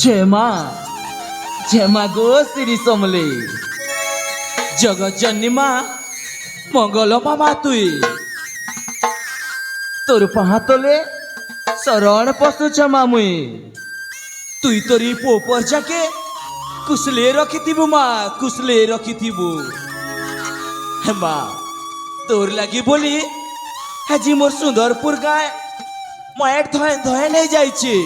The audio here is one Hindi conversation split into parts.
जेमा गो श्री समले जगत जननी मा मंगल मामा तुई तोर पहातले शरण पशु क्षमा मुई तुई तोरी पोपर जाके कुशले रखिथिबु मा कुशले रखिथिबु हेमा तोर लगी बोली हाजी मोर सुंदरपुर गाय मायक धय धय नहीं जाइछे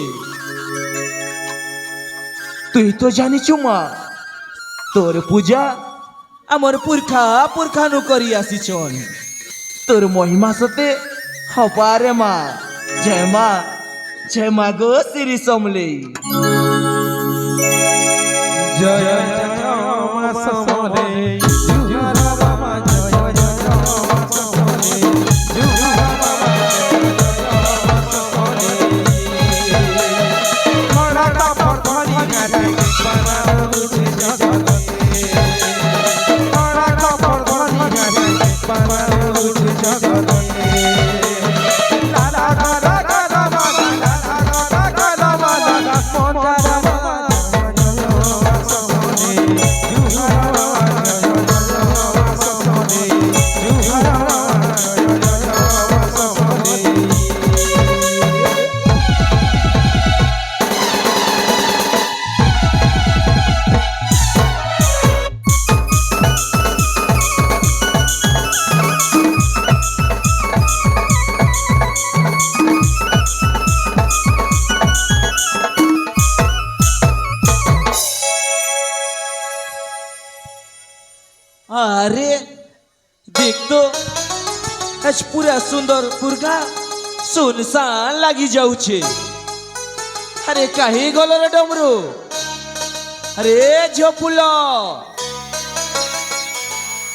तुई तो जानिछु मा तोर पूजा आमर पुरखा पुरखा नु करी आसीछन तोर महिमा सते हपारे मा जय मा गो श्री समले जय मा समले अरे देख तो आज पूरा सुंदर पुरगा सुनसान लगी जाऊ छे अरे कहीं गलो रे डमरू अरे झोपुलो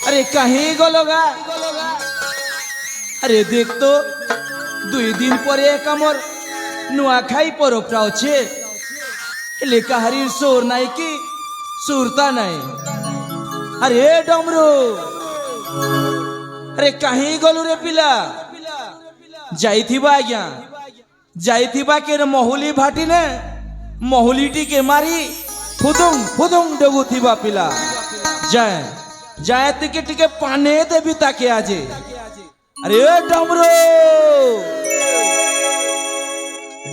अरे कहीं गलो गा अरे देख तो 2 दिन पर कमर नुआ खाई परपरा अच्छे हेले काहारीर सोर नाई कि सुरता नहीं अरे डमरू अरे कहीं गलु रे पिला जाइथिबा आज्ञा जाइथिबा के महुली भाटी ने महुली टी के मारी फुदुंग फुदुंग डगुथिबा पिला जाए जाए टिके टिके पाने देवी ताके आजे अरे डमरू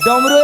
डमरू